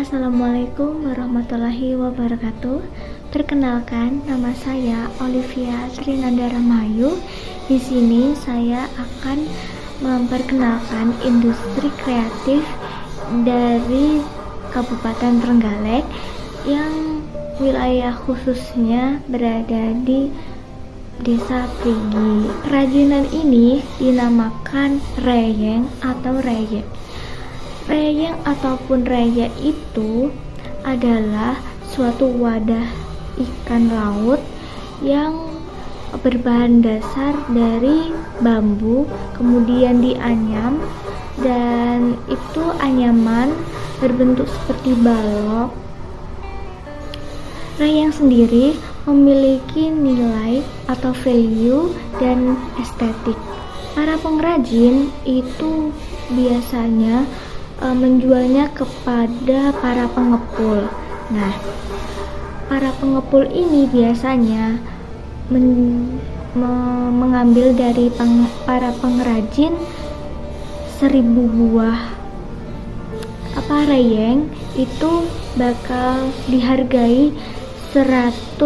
Assalamualaikum warahmatullahi wabarakatuh. Perkenalkan, nama saya Olivia Trinandara Mayu. Di sini saya akan memperkenalkan industri kreatif dari Kabupaten Trenggalek yang wilayah khususnya berada di Desa Prigi. Kerajinan ini dinamakan reyeng atau reyek. Reyeng ataupun reyek itu adalah suatu wadah ikan laut yang berbahan dasar dari bambu, kemudian dianyam, dan itu anyaman berbentuk seperti balok. Reyeng sendiri memiliki nilai atau value dan estetik. Para pengrajin itu biasanya menjualnya kepada para pengepul. Nah, para pengepul ini biasanya mengambil dari para pengrajin 1000 buah reyeng, itu bakal dihargai 150.000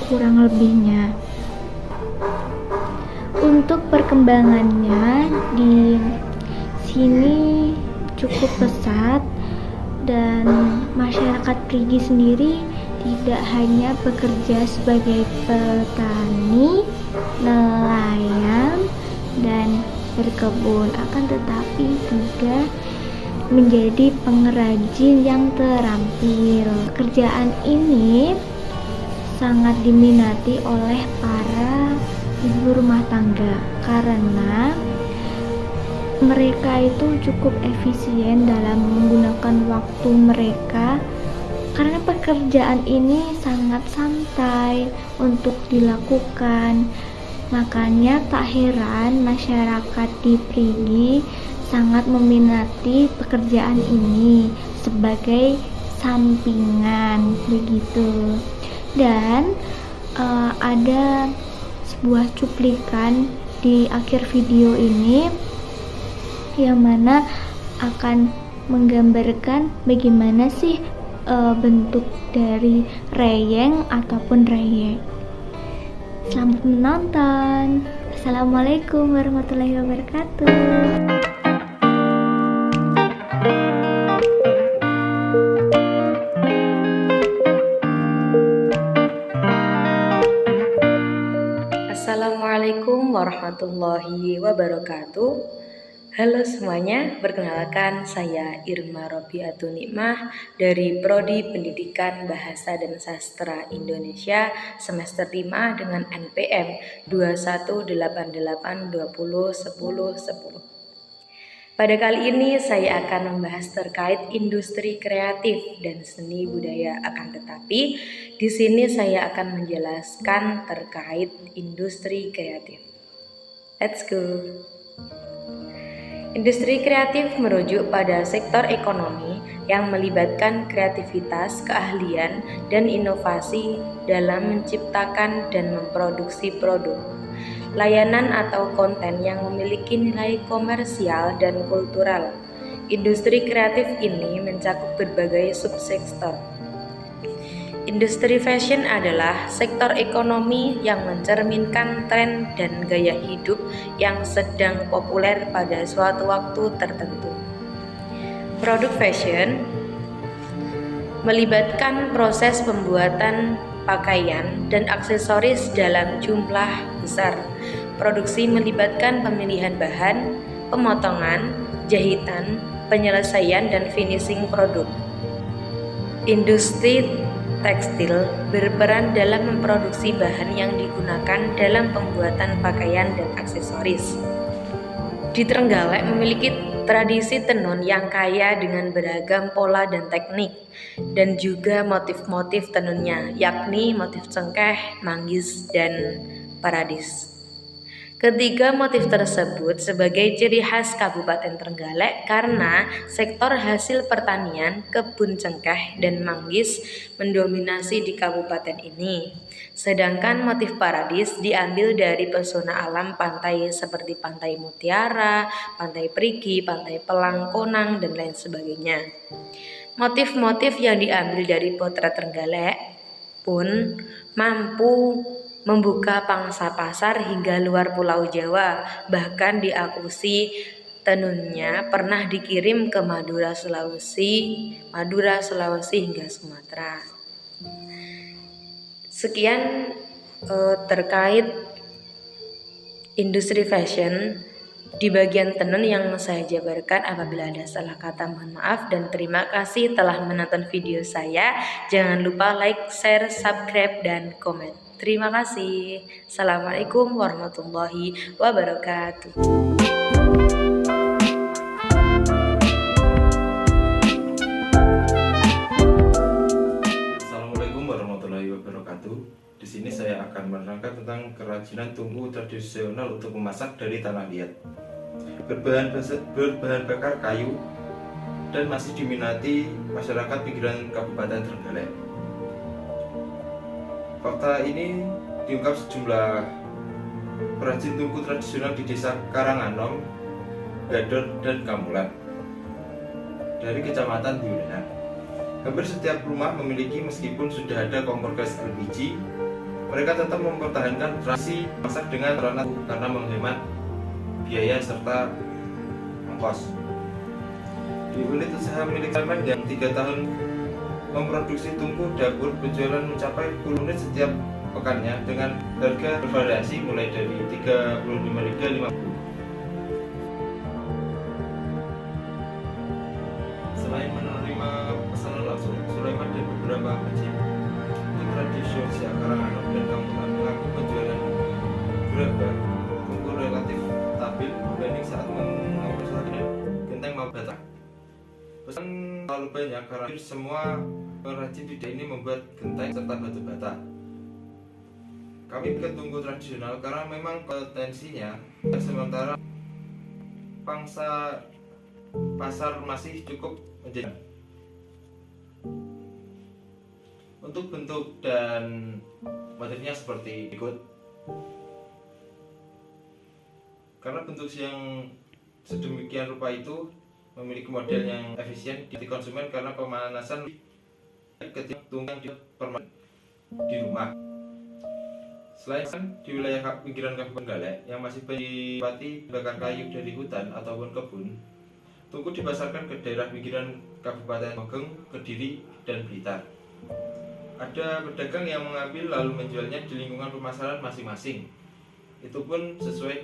kurang lebihnya. Untuk perkembangannya di sini cukup pesat, dan masyarakat Prigi sendiri tidak hanya bekerja sebagai petani, nelayan, dan berkebun, akan tetapi juga menjadi pengrajin yang terampil. Kerjaan ini sangat diminati oleh para ibu rumah tangga karena mereka itu cukup efisien dalam menggunakan waktu mereka, karena pekerjaan ini sangat santai untuk dilakukan. Makanya tak heran masyarakat di Prigi sangat meminati pekerjaan ini sebagai sampingan begitu. Dan ada sebuah cuplikan di akhir video ini yang mana akan menggambarkan bagaimana sih bentuk dari reyeng ataupun reyek. Selamat menonton. Assalamualaikum warahmatullahi wabarakatuh. Assalamualaikum warahmatullahi wabarakatuh. Halo semuanya, perkenalkan saya Irma Robiatun Nikmah dari Prodi Pendidikan Bahasa dan Sastra Indonesia semester 5 dengan NPM 2188201010. Pada kali ini saya akan membahas terkait industri kreatif dan seni budaya, akan tetapi di sini saya akan menjelaskan terkait industri kreatif. Let's go. Industri kreatif merujuk pada sektor ekonomi yang melibatkan kreativitas, keahlian, dan inovasi dalam menciptakan dan memproduksi produk, layanan atau konten yang memiliki nilai komersial dan kultural. Industri kreatif ini mencakup berbagai subsektor. Industri fashion adalah sektor ekonomi yang mencerminkan tren dan gaya hidup yang sedang populer pada suatu waktu tertentu. Produk fashion melibatkan proses pembuatan pakaian dan aksesoris dalam jumlah besar. Produksi melibatkan pemilihan bahan, pemotongan, jahitan, penyelesaian, dan finishing produk. Industri tekstil berperan dalam memproduksi bahan yang digunakan dalam pembuatan pakaian dan aksesoris. Di Trenggalek memiliki tradisi tenun yang kaya dengan beragam pola dan teknik, dan juga motif-motif tenunnya, yakni motif cengkeh, manggis, dan paradis. Ketiga motif tersebut sebagai ciri khas Kabupaten Trenggalek karena sektor hasil pertanian, kebun cengkeh, dan manggis mendominasi di kabupaten ini. Sedangkan motif paradis diambil dari pesona alam pantai seperti Pantai Mutiara, Pantai Perigi, Pantai Pelang, Konang, dan lain sebagainya. Motif-motif yang diambil dari potret Trenggalek pun mampu membuka pangsa pasar hingga luar Pulau Jawa. Bahkan diakusi tenunnya pernah dikirim ke Madura, Sulawesi hingga Sumatera. Sekian terkait industri fashion di bagian tenun yang saya jabarkan. Apabila ada salah kata mohon maaf, dan terima kasih telah menonton video saya. Jangan lupa like, share, subscribe, dan komen. Terima kasih. Assalamualaikum warahmatullahi wabarakatuh. Assalamualaikum warahmatullahi wabarakatuh. Di sini saya akan menerangkan tentang kerajinan tungku tradisional untuk memasak dari tanah liat. Berbahan bakar kayu dan masih diminati masyarakat pinggiran Kabupaten Trenggalek. Fakta ini diungkap sejumlah perajin tungku tradisional di desa Karanganom, Gador, dan Kamulan dari Kecamatan Diulenan. Hampir setiap rumah memiliki, meskipun sudah ada kompor gas LPG, mereka tetap mempertahankan tradisi masak dengan ranah karena menghemat biaya serta ongkos. Di unit usaha milik Salman yang 3 tahun memproduksi tungku dapur, penjualan mencapai 10 unit setiap pekannya dengan harga bervariasi mulai dari 35.000 hingga 50.000. Selain menerima pesanan langsung, Sulaiman dan beberapa perajin tradisional Karanganom dan Kamulan mengaku penjualan gerabah tungku relatif stabil dibanding saat mengoperasikan genteng maupun bata. Pesan terlalu banyak karena semua perajin di daerah ini membuat genteng serta batu bata. Kami bikin tungku tradisional karena memang potensinya, sementara pangsa pasar masih cukup menjanjikan. Untuk bentuk dan motifnya seperti berikut. Karena bentuk yang sedemikian rupa itu memiliki model yang efisien di konsumen karena pemanasan ketika tungku yang diperman di rumah. Selain di wilayah pinggiran Kabupaten Trenggalek yang masih didapati bakar kayu dari hutan ataupun kebun, tungku dipasarkan ke daerah pinggiran Kabupaten Bogeng, Kediri, dan Blitar. Ada pedagang yang mengambil lalu menjualnya di lingkungan pemasaran masing-masing. Itu pun sesuai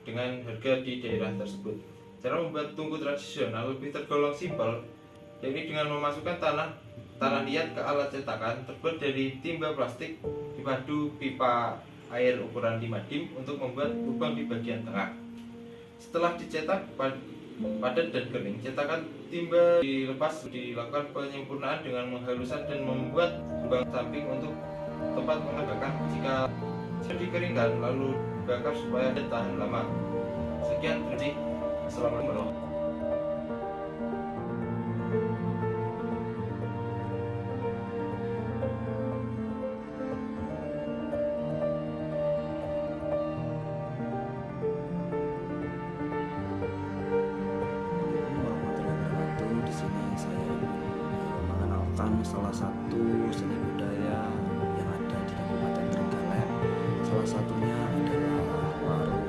dengan harga di daerah tersebut. Cara membuat tungku tradisional lebih tergolong simpel, yakni dengan memasukkan tanah liat ke alat cetakan terbuat dari timba plastik dipadu pipa air ukuran 5 dim untuk membuat lubang di bagian tengah. Setelah dicetak padat dan kering, cetakan timba dilepas, dilakukan penyempurnaan dengan menghaluskan dan membuat lubang samping untuk tempat menambahkan. Jika sudah dikeringkan lalu bakar supaya tahan lama. Sekian, terima kasih. Assalamualaikum warahmatullahi wabarakatuh. Di sini saya mengenalkan salah satu seni budaya yang ada di Kabupaten Trenggalek. Salah satunya adalah warung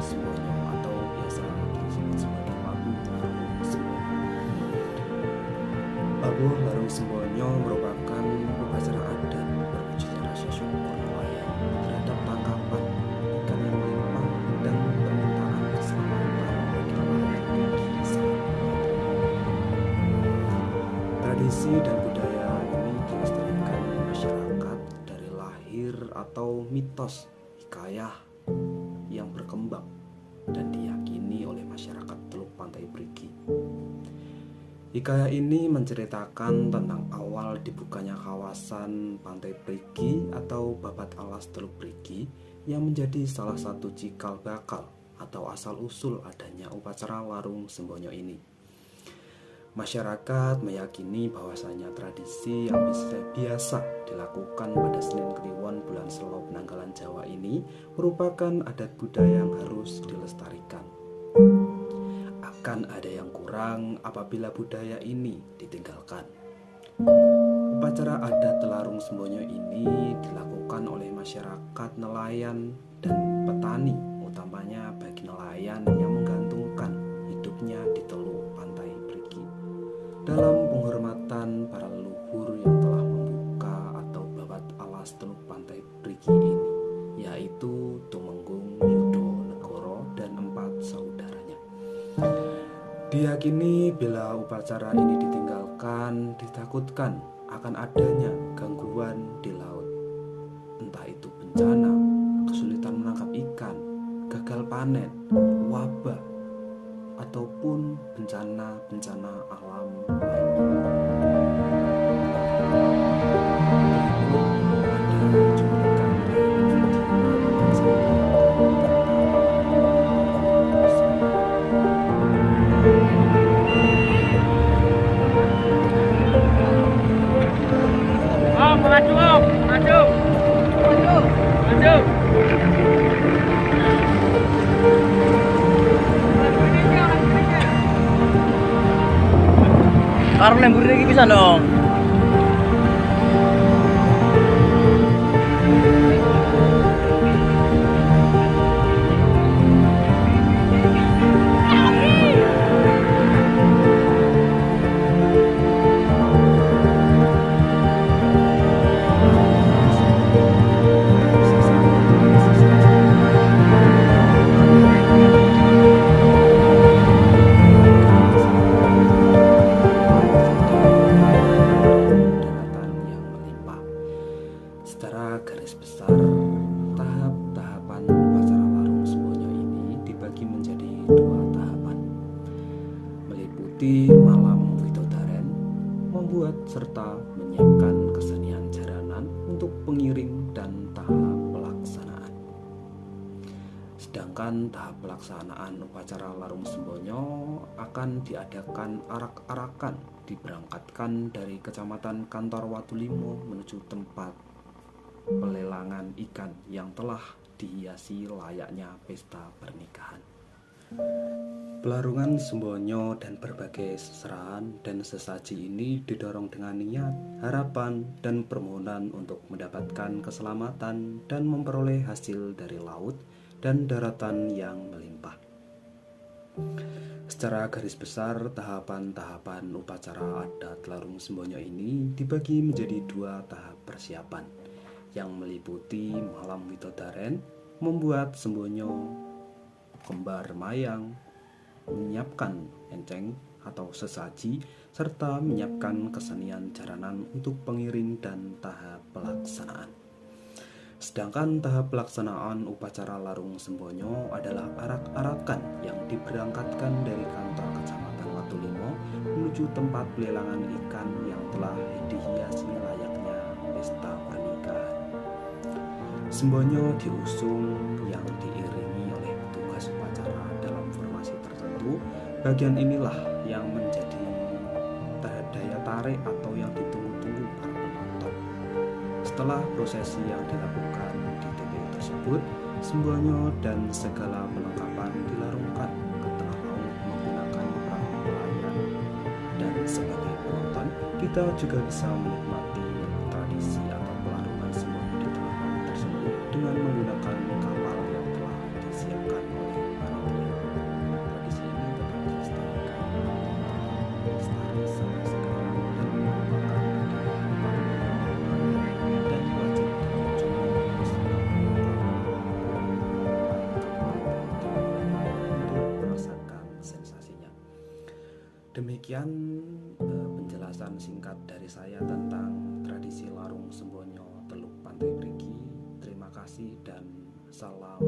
Sembonyo atau biasa disebut sebagai Labuh Warung Sembonyo. Labuh Warung Sembonyo merupakan upacara adat berwujud rasa syukur nelayan terhadap tangkapan ikan yang melimpah dan permintaan keselamatan bagi nelayan di sana. Tradisi dan budaya ini dilestarikan masyarakat dari lahir atau mitos hikayah yang berkembang dan diyakini oleh masyarakat Teluk Pantai Perigi. Hikayah ini menceritakan tentang awal dibukanya kawasan Pantai Perigi atau Babat Alas Teluk Perigi yang menjadi salah satu cikal bakal atau asal-usul adanya upacara Larung Sembonyo ini. Masyarakat meyakini bahwasanya tradisi yang biasa dilakukan pada Senin Kliwon bulan Selo penanggalan Jawa ini merupakan adat budaya yang harus dilestarikan. Akan ada yang kurang apabila budaya ini ditinggalkan. Upacara adat Telarung Sembonyo ini dilakukan oleh masyarakat nelayan dan petani, utamanya bagi nelayan yang menggantungkan hidupnya di teluk Pantai Brigi, dalam penghormatan para leluhur yang telah membuka atau babat alas teluk Pantai Brigi ini, yaitu Tumenggung, Yudo, Negoro, dan 4 saudaranya. Diyakini bila upacara ini ditinggalkan, ditakutkan akan adanya gangguan di laut, entah itu bencana, kesulitan menangkap ikan, gagal panen, wabah, ataupun bencana-bencana alam lainnya. Karena lembur lagi bisa dong. Secara garis besar, tahap-tahapan upacara Larung Sembonyo ini dibagi menjadi 2 tahapan, meliputi malam widodaren, membuat serta menyiapkan kesenian jaranan untuk pengiring dan tahap pelaksanaan. Sedangkan tahap pelaksanaan upacara Larung Sembonyo akan diadakan arak-arakan, diberangkatkan dari Kecamatan Kantor Watulimo menuju tempat pelelangan ikan yang telah dihiasi layaknya pesta pernikahan. Pelarungan Sembonyo dan berbagai seserahan dan sesaji ini didorong dengan niat, harapan, dan permohonan untuk mendapatkan keselamatan dan memperoleh hasil dari laut dan daratan yang melimpah. Secara garis besar, tahapan-tahapan upacara adat Larung Sembonyo ini dibagi menjadi 2 tahap persiapan, yang meliputi malam widodaren, membuat sembonyo, kembar mayang, menyiapkan enceng atau sesaji, serta menyiapkan kesenian jaranan untuk pengiring dan tahap pelaksanaan. Sedangkan tahap pelaksanaan upacara Larung Sembonyo adalah arak-arakan yang diberangkatkan dari kantor Kecamatan Watulimo menuju tempat pelelangan ikan yang telah dihiasi layaknya pesta pernikahan. Sembonyo diusung yang diiringi oleh petugas upacara dalam formasi tertentu. Bagian inilah yang menjadi daya tarik atau yang ditunggu-tunggu para penonton. Setelah prosesi yang dilakukan di TPU tersebut, Sembonyo dan segala perlengkapan dilarungkan ke tengah laut menggunakan perahu nelayan. Dan sebagai penonton, kita juga bisa menikmati tradisi atau pelarungan Sembonyo di tengah laut tersebut dengan menggunakan kapal yang telah disiapkan oleh panitia. Tradisi ini tetap dilestarikan lestari sampai sekarang dan merupakan dan wajib dikunjungi untuk merasakan sensasinya. Demikian penjelasan singkat dari saya tentang tradisi Larung Sembonyo Teluk Pantai Brigi. Terima kasih dan salam